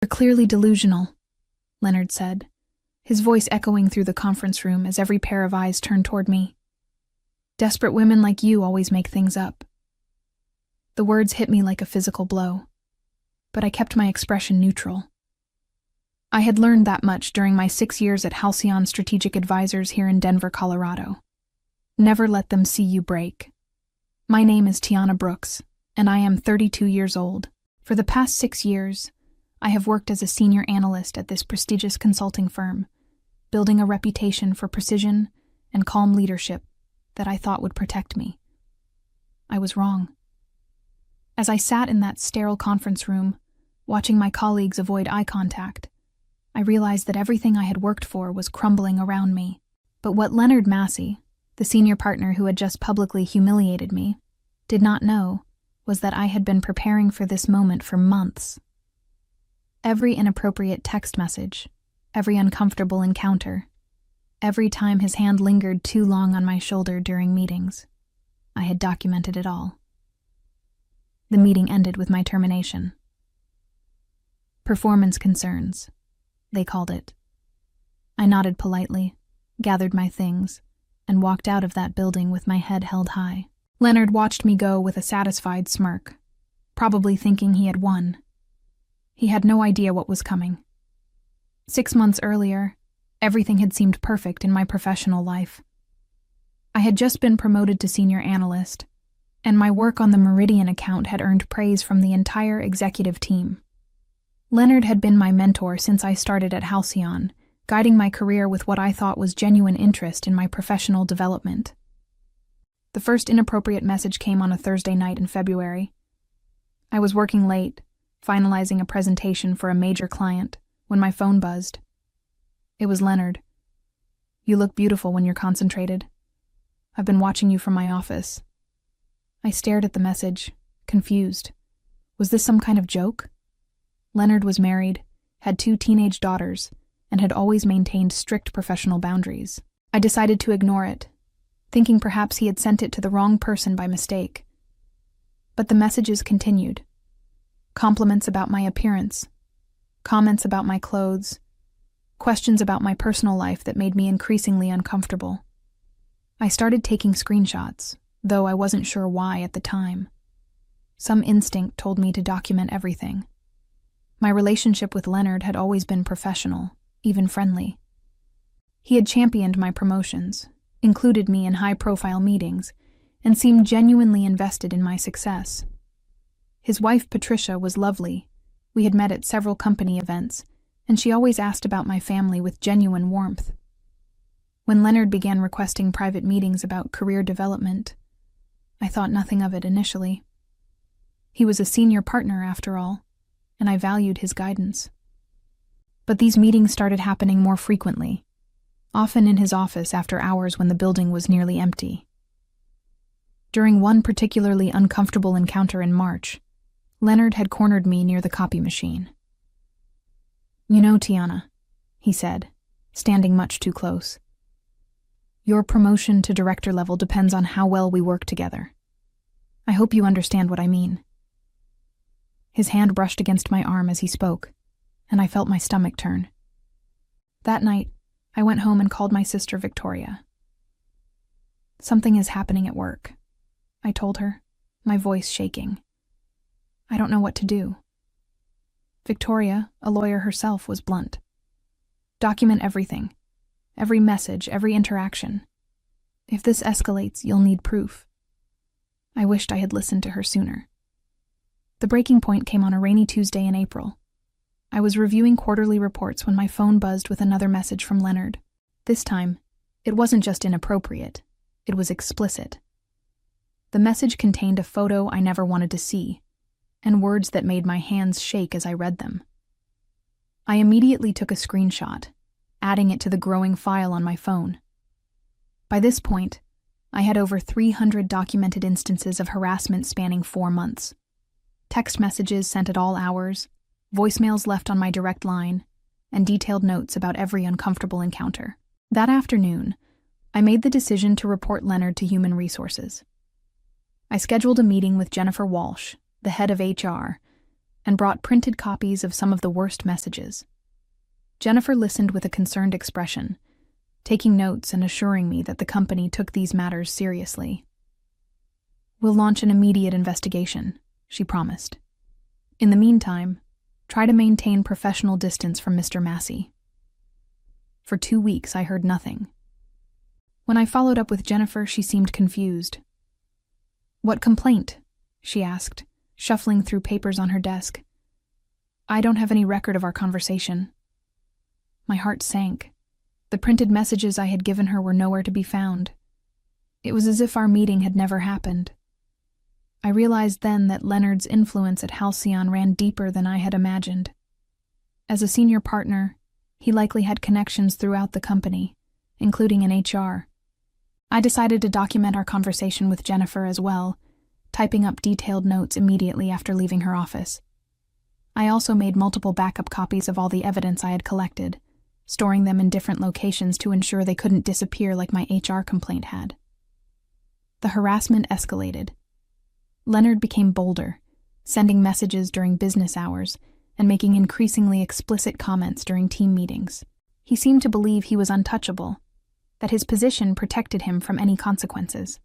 clearly delusional," Leonard said, his voice echoing through the conference room as every pair of eyes turned toward me. "Desperate women like you always make things up." The words hit me like a physical blow, but I kept my expression neutral. I had learned that much during my 6 years at Halcyon Strategic Advisors here in Denver, Colorado. Never let them see you break. My name is Tiana Brooks, and I am 32 years old. For the past 6 years, I have worked as a senior analyst at this prestigious consulting firm, building a reputation for precision and calm leadership that I thought would protect me. I was wrong. As I sat in that sterile conference room, watching my colleagues avoid eye contact, I realized that everything I had worked for was crumbling around me. But what Leonard Massey, the senior partner who had just publicly humiliated me, did not know was that I had been preparing for this moment for months. Every inappropriate text message, every uncomfortable encounter, every time his hand lingered too long on my shoulder during meetings, I had documented it all. The meeting ended with my termination. Performance concerns, they called it. I nodded politely, gathered my things, and walked out of that building with my head held high. Leonard watched me go with a satisfied smirk, probably thinking he had won. He had no idea what was coming. 6 months earlier, everything had seemed perfect in my professional life. I had just been promoted to senior analyst, and my work on the Meridian account had earned praise from the entire executive team. Leonard had been my mentor since I started at Halcyon, guiding my career with what I thought was genuine interest in my professional development. The first inappropriate message came on a Thursday night in February. I was working late, finalizing a presentation for a major client, when my phone buzzed. It was Leonard. "You look beautiful when you're concentrated. I've been watching you from my office." I stared at the message, confused. Was this some kind of joke? Leonard was married, had 2 teenage daughters, and had always maintained strict professional boundaries. I decided to ignore it, thinking perhaps he had sent it to the wrong person by mistake. But the messages continued. Compliments about my appearance, comments about my clothes, questions about my personal life that made me increasingly uncomfortable. I started taking screenshots, though I wasn't sure why at the time. Some instinct told me to document everything. My relationship with Leonard had always been professional, even friendly. He had championed my promotions, included me in high-profile meetings, and seemed genuinely invested in my success. His wife, Patricia, was lovely. We had met at several company events, and she always asked about my family with genuine warmth. When Leonard began requesting private meetings about career development, I thought nothing of it initially. He was a senior partner, after all, and I valued his guidance. But these meetings started happening more frequently, often in his office after hours when the building was nearly empty. During one particularly uncomfortable encounter in March, Leonard had cornered me near the copy machine. "You know, Tiana," he said, standing much too close, "your promotion to director level depends on how well we work together. I hope you understand what I mean." His hand brushed against my arm as he spoke, and I felt my stomach turn. That night, I went home and called my sister Victoria. "Something is happening at work," I told her, my voice shaking. "I don't know what to do." Victoria, a lawyer herself, was blunt. "Document everything. Every message, every interaction. If this escalates, you'll need proof." I wished I had listened to her sooner. The breaking point came on a rainy Tuesday in April. I was reviewing quarterly reports when my phone buzzed with another message from Leonard. This time, it wasn't just inappropriate, it was explicit. The message contained a photo I never wanted to see, and words that made my hands shake as I read them. I immediately took a screenshot, adding it to the growing file on my phone. By this point, I had over 300 documented instances of harassment spanning 4 months. Text messages sent at all hours, voicemails left on my direct line, and detailed notes about every uncomfortable encounter. That afternoon, I made the decision to report Leonard to Human Resources. I scheduled a meeting with Jennifer Walsh, the head of HR, and brought printed copies of some of the worst messages. Jennifer listened with a concerned expression, taking notes and assuring me that the company took these matters seriously. "We'll launch an immediate investigation," she promised. "In the meantime, try to maintain professional distance from Mr. Massey." For 2 weeks, I heard nothing. When I followed up with Jennifer, she seemed confused. "What complaint?" she asked, shuffling through papers on her desk. "I don't have any record of our conversation." My heart sank. The printed messages I had given her were nowhere to be found. It was as if our meeting had never happened. I realized then that Leonard's influence at Halcyon ran deeper than I had imagined. As a senior partner, he likely had connections throughout the company, including in HR. I decided to document our conversation with Jennifer as well, typing up detailed notes immediately after leaving her office. I also made multiple backup copies of all the evidence I had collected, storing them in different locations to ensure they couldn't disappear like my HR complaint had. The harassment escalated. Leonard became bolder, sending messages during business hours and making increasingly explicit comments during team meetings. He seemed to believe he was untouchable, that his position protected him from any consequences.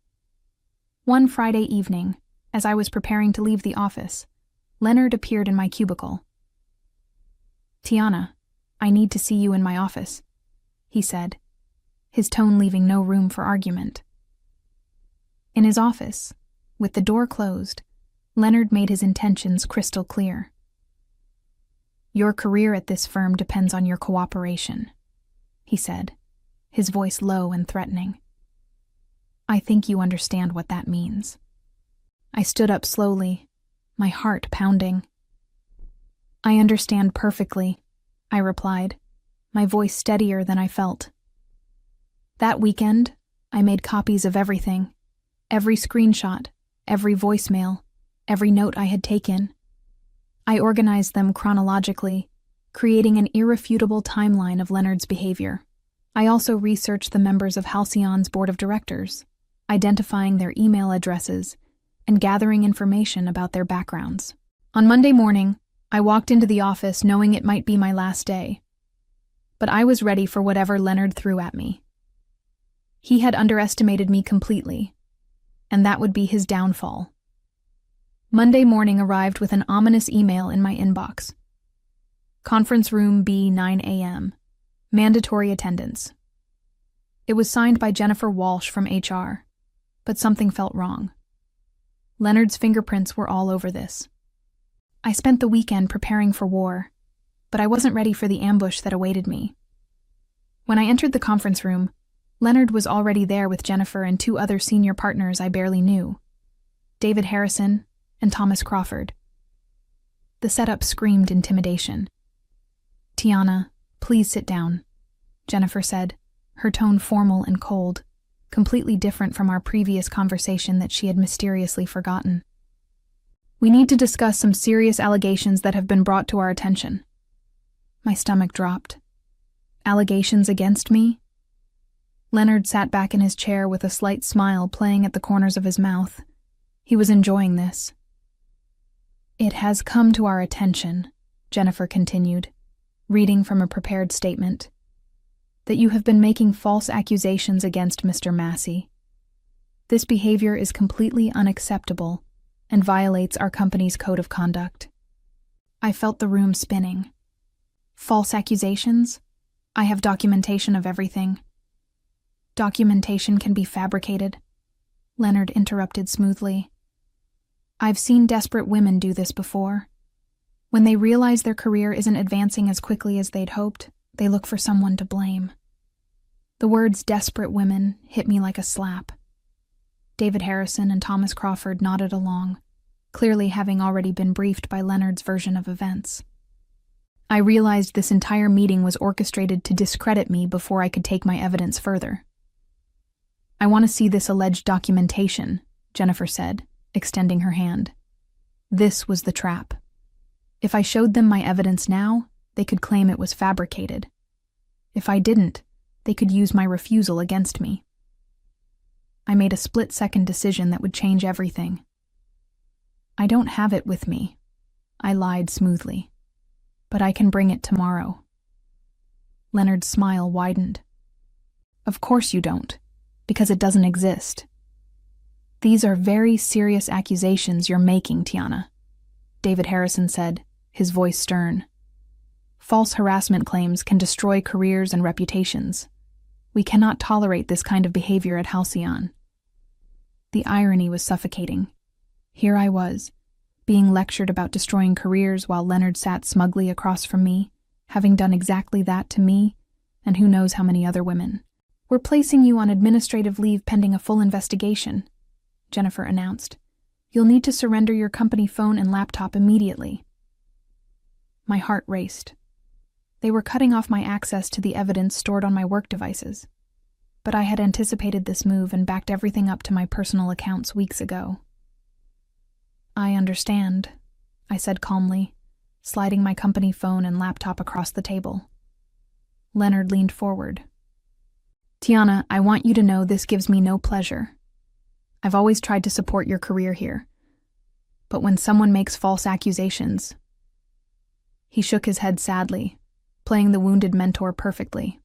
One Friday evening, as I was preparing to leave the office, Leonard appeared in my cubicle. "Tiana, I need to see you in my office," he said, his tone leaving no room for argument. In his office, with the door closed, Leonard made his intentions crystal clear. "Your career at this firm depends on your cooperation," he said, his voice low and threatening. "I think you understand what that means." I stood up slowly, my heart pounding. "I understand perfectly," I replied, my voice steadier than I felt. That weekend, I made copies of everything, every screenshot, every voicemail, every note I had taken. I organized them chronologically, creating an irrefutable timeline of Leonard's behavior. I also researched the members of Halcyon's board of directors, identifying their email addresses and gathering information about their backgrounds. On Monday morning, I walked into the office knowing it might be my last day. But I was ready for whatever Leonard threw at me. He had underestimated me completely, and that would be his downfall. Monday morning arrived with an ominous email in my inbox. Conference room B, 9 a.m. Mandatory attendance. It was signed by Jennifer Walsh from HR, but something felt wrong. Leonard's fingerprints were all over this. I spent the weekend preparing for war, but I wasn't ready for the ambush that awaited me. When I entered the conference room, Leonard was already there with Jennifer and 2 other senior partners I barely knew, David Harrison and Thomas Crawford. The setup screamed intimidation. "Tiana, please sit down," Jennifer said, her tone formal and cold, completely different from our previous conversation that she had mysteriously forgotten. "We need to discuss some serious allegations that have been brought to our attention." My stomach dropped. Allegations against me? Leonard sat back in his chair with a slight smile playing at the corners of his mouth. He was enjoying this. "It has come to our attention," Jennifer continued, reading from a prepared statement, "that you have been making false accusations against Mr. Massey. This behavior is completely unacceptable and violates our company's code of conduct." I felt the room spinning. "False accusations? I have documentation of everything." "Documentation can be fabricated," Leonard interrupted smoothly. "I've seen desperate women do this before. When they realize their career isn't advancing as quickly as they'd hoped, they look for someone to blame." The words "desperate women" hit me like a slap. David Harrison and Thomas Crawford nodded along, clearly having already been briefed by Leonard's version of events. I realized this entire meeting was orchestrated to discredit me before I could take my evidence further. "I want to see this alleged documentation," Jennifer said, extending her hand. This was the trap. If I showed them my evidence now, they could claim it was fabricated. If I didn't, they could use my refusal against me. I made a split-second decision that would change everything. "I don't have it with me," I lied smoothly. But I can bring it tomorrow. Leonard's smile widened. Of course you don't, because it doesn't exist. These are very serious accusations you're making, Tiana, David Harrison said, his voice stern. False harassment claims can destroy careers and reputations. We cannot tolerate this kind of behavior at Halcyon. The irony was suffocating. Here I was, being lectured about destroying careers while Leonard sat smugly across from me, having done exactly that to me, and who knows how many other women. We're placing you on administrative leave pending a full investigation, Jennifer announced. You'll need to surrender your company phone and laptop immediately. My heart raced. They were cutting off my access to the evidence stored on my work devices. But I had anticipated this move and backed everything up to my personal accounts weeks ago. I understand, I said calmly, sliding my company phone and laptop across the table. Leonard leaned forward. Tiana, I want you to know this gives me no pleasure. I've always tried to support your career here. But when someone makes false accusations... He shook his head sadly, playing the wounded mentor perfectly.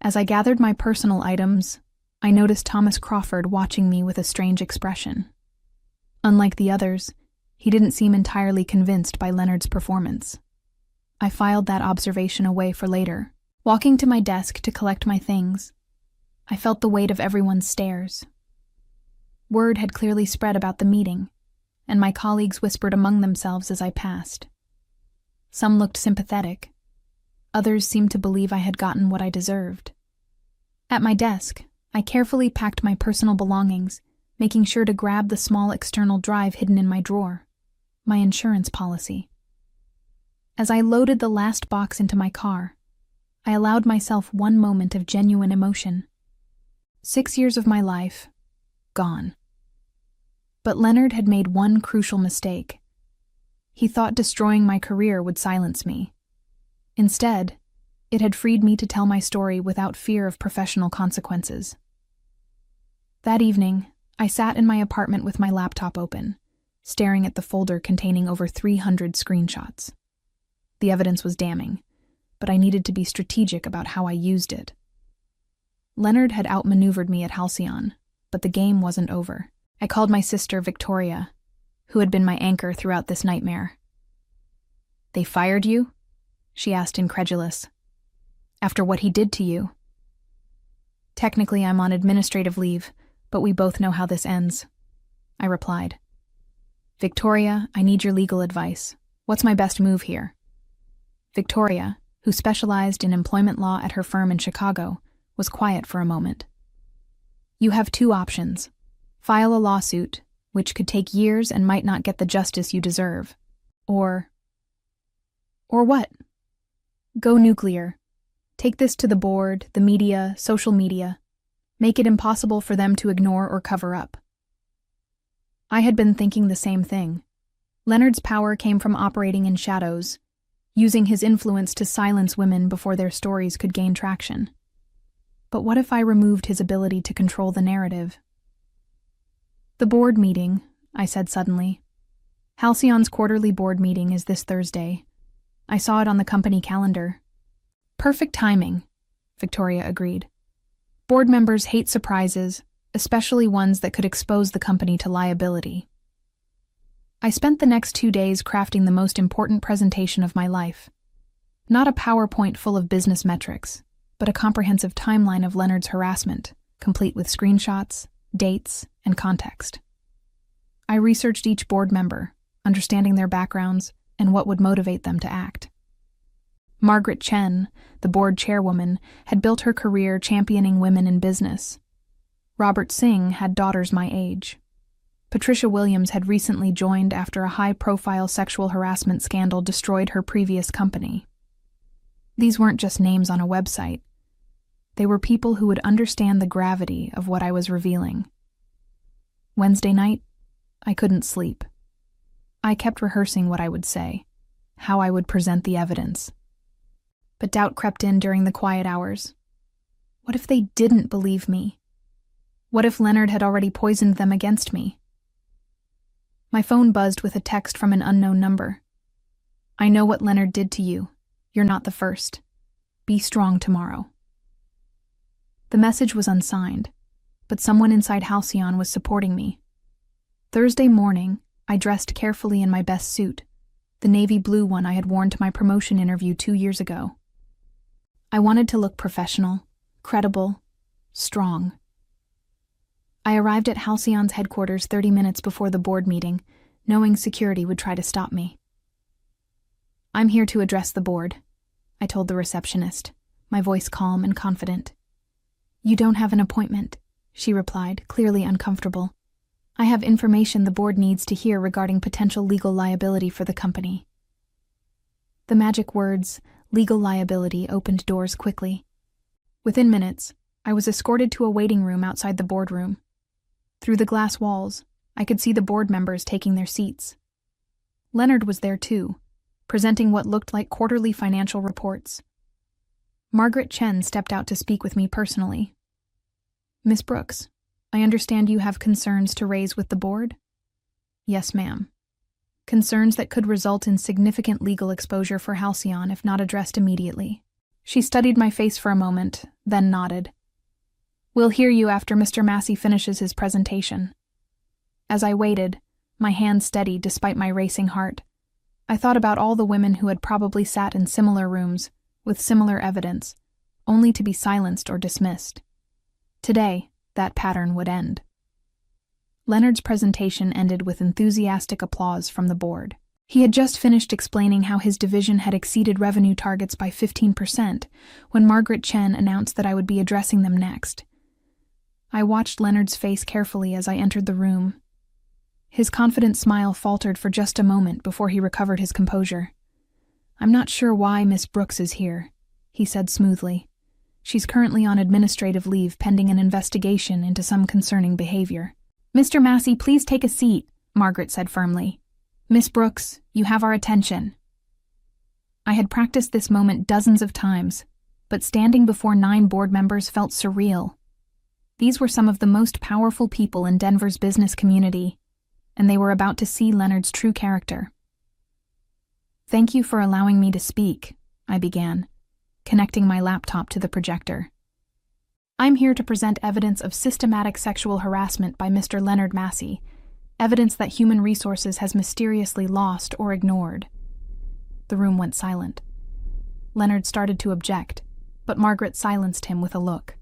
As I gathered my personal items, I noticed Thomas Crawford watching me with a strange expression. Unlike the others, he didn't seem entirely convinced by Leonard's performance. I filed that observation away for later. Walking to my desk to collect my things, I felt the weight of everyone's stares. Word had clearly spread about the meeting, and my colleagues whispered among themselves as I passed. Some looked sympathetic. Others seemed to believe I had gotten what I deserved. At my desk, I carefully packed my personal belongings, making sure to grab the small external drive hidden in my drawer, my insurance policy. As I loaded the last box into my car, I allowed myself one moment of genuine emotion. 6 years of my life, gone. But Leonard had made one crucial mistake. He thought destroying my career would silence me. Instead, it had freed me to tell my story without fear of professional consequences. That evening, I sat in my apartment with my laptop open, staring at the folder containing over 300 screenshots. The evidence was damning, but I needed to be strategic about how I used it. Leonard had outmaneuvered me at Halcyon, but the game wasn't over. I called my sister, Victoria, who had been my anchor throughout this nightmare. They fired you? She asked, incredulous. After what he did to you? Technically, I'm on administrative leave, but we both know how this ends, I replied. Victoria, I need your legal advice. What's my best move here? Victoria, who specialized in employment law at her firm in Chicago, was quiet for a moment. You have 2 options. File a lawsuit, which could take years and might not get the justice you deserve. Or what? Go nuclear. Take this to the board, the media, social media. Make it impossible for them to ignore or cover up. I had been thinking the same thing. Leonard's power came from operating in shadows, using his influence to silence women before their stories could gain traction. But what if I removed his ability to control the narrative? The board meeting, I said suddenly. Halcyon's quarterly board meeting is this Thursday. I saw it on the company calendar. Perfect timing, Victoria agreed. Board members hate surprises, especially ones that could expose the company to liability. I spent the next 2 days crafting the most important presentation of my life. Not a PowerPoint full of business metrics, but a comprehensive timeline of Leonard's harassment, complete with screenshots, dates, and context. I researched each board member, understanding their backgrounds and what would motivate them to act. Margaret Chen, the board chairwoman, had built her career championing women in business. Robert Singh had daughters my age. Patricia Williams had recently joined after a high-profile sexual harassment scandal destroyed her previous company. These weren't just names on a website. They were people who would understand the gravity of what I was revealing. Wednesday night, I couldn't sleep. I kept rehearsing what I would say, how I would present the evidence. But doubt crept in during the quiet hours. What if they didn't believe me? What if Leonard had already poisoned them against me? My phone buzzed with a text from an unknown number. "I know what Leonard did to you. You're not the first. Be strong tomorrow." The message was unsigned, but someone inside Halcyon was supporting me. Thursday morning, I dressed carefully in my best suit, the navy blue one I had worn to my promotion interview 2 years ago. I wanted to look professional, credible, strong. I arrived at Halcyon's headquarters 30 minutes before the board meeting, knowing security would try to stop me. "I'm here to address the board," I told the receptionist, my voice calm and confident. "You don't have an appointment," she replied, clearly uncomfortable. "I have information the board needs to hear regarding potential legal liability for the company." The magic words, legal liability, opened doors quickly. Within minutes, I was escorted to a waiting room outside the boardroom. Through the glass walls, I could see the board members taking their seats. Leonard was there too, presenting what looked like quarterly financial reports. Margaret Chen stepped out to speak with me personally. "Miss Brooks, I understand you have concerns to raise with the board?" "Yes, ma'am. Concerns that could result in significant legal exposure for Halcyon if not addressed immediately." She studied my face for a moment, then nodded. "We'll hear you after Mr. Massey finishes his presentation." As I waited, my hand steady despite my racing heart, I thought about all the women who had probably sat in similar rooms, with similar evidence, only to be silenced or dismissed. Today, that pattern would end. Leonard's presentation ended with enthusiastic applause from the board. He had just finished explaining how his division had exceeded revenue targets by 15% when Margaret Chen announced that I would be addressing them next. I watched Leonard's face carefully as I entered the room. His confident smile faltered for just a moment before he recovered his composure. "I'm not sure why Miss Brooks is here," he said smoothly. "She's currently on administrative leave pending an investigation into some concerning behavior." "Mr. Massey, please take a seat," Margaret said firmly. "Miss Brooks, you have our attention." I had practiced this moment dozens of times, but standing before 9 board members felt surreal. These were some of the most powerful people in Denver's business community, and they were about to see Leonard's true character. "Thank you for allowing me to speak," I began, connecting my laptop to the projector. "I'm here to present evidence of systematic sexual harassment by Mr. Leonard Massey, evidence that human resources has mysteriously lost or ignored." The room went silent. Leonard started to object, but Margaret silenced him with a look.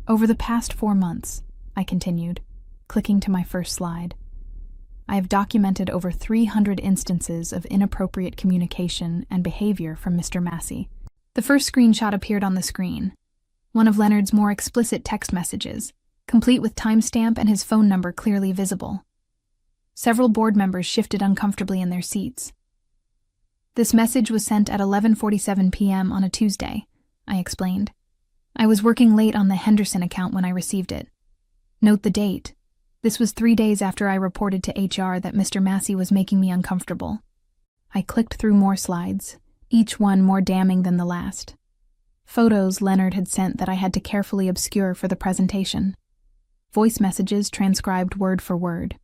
"Over the past 4 months," I continued, clicking to my first slide, "I have documented over 300 instances of inappropriate communication and behavior from Mr. Massey." The first screenshot appeared on the screen, one of Leonard's more explicit text messages, complete with timestamp and his phone number clearly visible. Several board members shifted uncomfortably in their seats. "This message was sent at 11:47 p.m. on a Tuesday," I explained. "I was working late on the Henderson account when I received it. Note the date. This was 3 days after I reported to HR that Mr. Massey was making me uncomfortable." I clicked through more slides, each one more damning than the last. Photos Leonard had sent that I had to carefully obscure for the presentation. Voice messages transcribed word for word.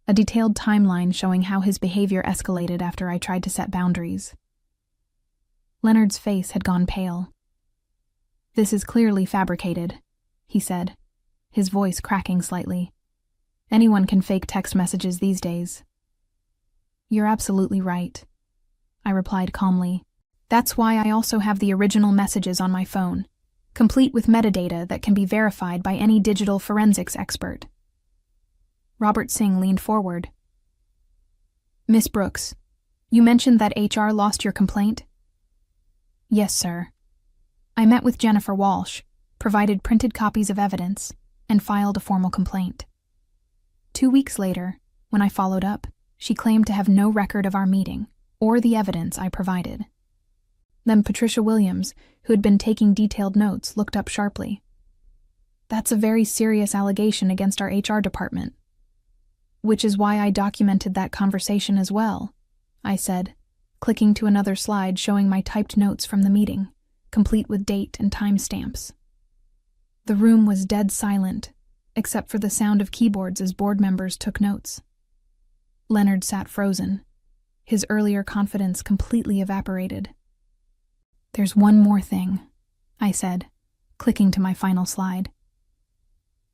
A detailed timeline showing how his behavior escalated after I tried to set boundaries. Leonard's face had gone pale. "This is clearly fabricated," he said, his voice cracking slightly. "Anyone can fake text messages these days." "You're absolutely right," I replied calmly. "That's why I also have the original messages on my phone, complete with metadata that can be verified by any digital forensics expert." Robert Singh leaned forward. "Miss Brooks, you mentioned that HR lost your complaint?" "Yes, sir. I met with Jennifer Walsh, provided printed copies of evidence, and filed a formal complaint. 2 weeks later, when I followed up, she claimed to have no record of our meeting or the evidence I provided." Then Patricia Williams, who had been taking detailed notes, looked up sharply. "That's a very serious allegation against our HR department." "Which is why I documented that conversation as well," I said, clicking to another slide showing my typed notes from the meeting, complete with date and timestamps. The room was dead silent, except for the sound of keyboards as board members took notes. Leonard sat frozen. His earlier confidence completely evaporated. "There's one more thing," I said, clicking to my final slide.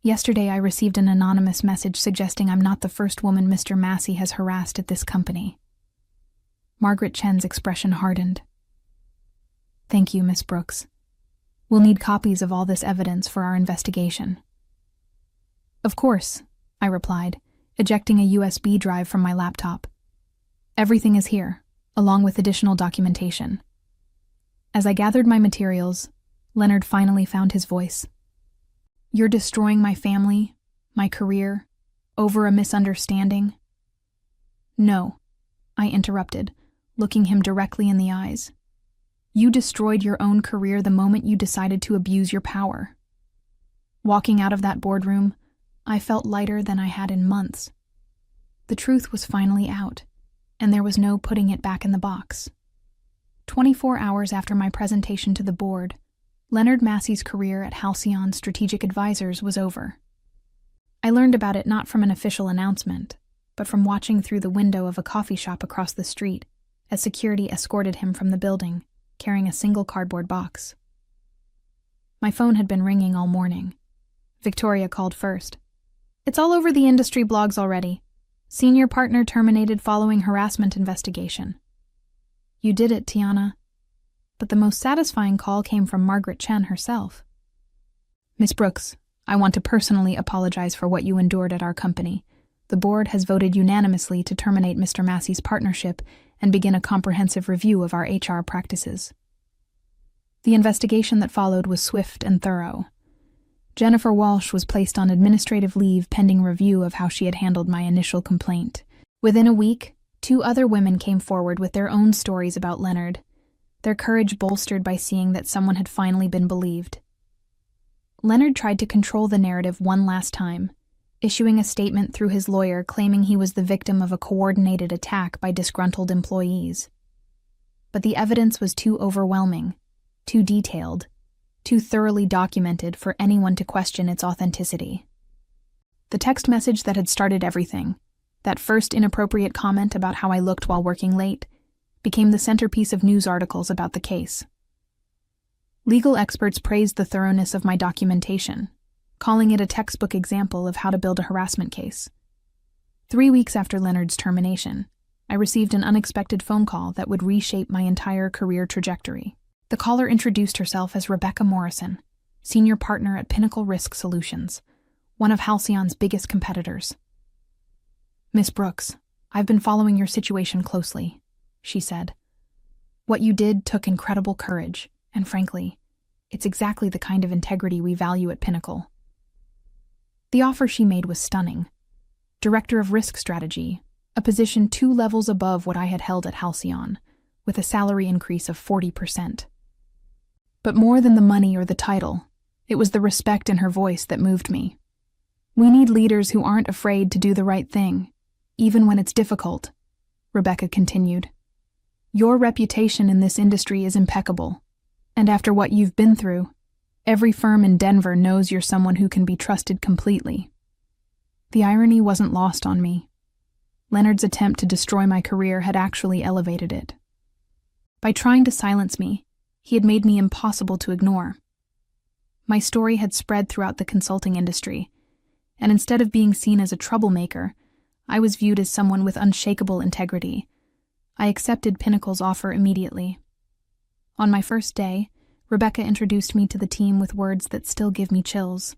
"Yesterday I received an anonymous message suggesting I'm not the first woman Mr. Massey has harassed at this company." Margaret Chen's expression hardened. "Thank you, Miss Brooks. We'll need copies of all this evidence for our investigation." "Of course," I replied, ejecting a USB drive from my laptop. "Everything is here, along with additional documentation." As I gathered my materials, Leonard finally found his voice. "You're destroying my family, my career, over a misunderstanding?" "No," I interrupted, looking him directly in the eyes. "You destroyed your own career the moment you decided to abuse your power." Walking out of that boardroom, I felt lighter than I had in months. The truth was finally out, and there was no putting it back in the box. 24 hours after my presentation to the board, Leonard Massey's career at Halcyon Strategic Advisors was over. I learned about it not from an official announcement, but from watching through the window of a coffee shop across the street as security escorted him from the building, carrying a single cardboard box. My phone had been ringing all morning. Victoria called first. "It's all over the industry blogs already. Senior partner terminated following harassment investigation." "You did it, Tiana." But the most satisfying call came from Margaret Chen herself. "Miss Brooks, I want to personally apologize for what you endured at our company. The board has voted unanimously to terminate Mr. Massey's partnership and begin a comprehensive review of our HR practices." The investigation that followed was swift and thorough. Jennifer Walsh was placed on administrative leave pending review of how she had handled my initial complaint. Within a week, 2 other women came forward with their own stories about Leonard, their courage bolstered by seeing that someone had finally been believed. Leonard tried to control the narrative one last time, issuing a statement through his lawyer claiming he was the victim of a coordinated attack by disgruntled employees. But the evidence was too overwhelming, too detailed, too thoroughly documented for anyone to question its authenticity. The text message that had started everything, that first inappropriate comment about how I looked while working late, became the centerpiece of news articles about the case. Legal experts praised the thoroughness of my documentation, calling it a textbook example of how to build a harassment case. 3 weeks after Leonard's termination, I received an unexpected phone call that would reshape my entire career trajectory. The caller introduced herself as Rebecca Morrison, senior partner at Pinnacle Risk Solutions, one of Halcyon's biggest competitors. "Miss Brooks, I've been following your situation closely," she said. "What you did took incredible courage, and frankly, it's exactly the kind of integrity we value at Pinnacle." The offer she made was stunning. Director of Risk Strategy, a position 2 levels above what I had held at Halcyon, with a salary increase of 40%. But more than the money or the title, it was the respect in her voice that moved me. "We need leaders who aren't afraid to do the right thing, even when it's difficult," Rebecca continued. "Your reputation in this industry is impeccable, and after what you've been through, every firm in Denver knows you're someone who can be trusted completely." The irony wasn't lost on me. Leonard's attempt to destroy my career had actually elevated it. By trying to silence me, he had made me impossible to ignore. My story had spread throughout the consulting industry, and instead of being seen as a troublemaker, I was viewed as someone with unshakable integrity. I accepted Pinnacle's offer immediately. On my first day, Rebecca introduced me to the team with words that still give me chills.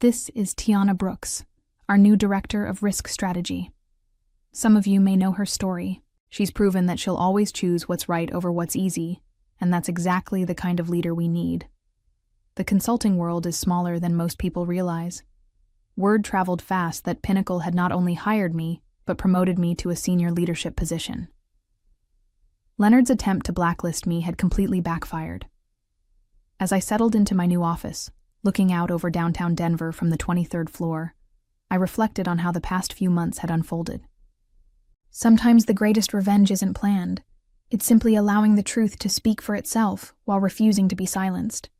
"This is Tiana Brooks, our new Director of Risk Strategy. Some of you may know her story. She's proven that she'll always choose what's right over what's easy, and that's exactly the kind of leader we need." The consulting world is smaller than most people realize. Word traveled fast that Pinnacle had not only hired me, but promoted me to a senior leadership position. Leonard's attempt to blacklist me had completely backfired. As I settled into my new office, looking out over downtown Denver from the 23rd floor, I reflected on how the past few months had unfolded. Sometimes the greatest revenge isn't planned. It's simply allowing the truth to speak for itself while refusing to be silenced.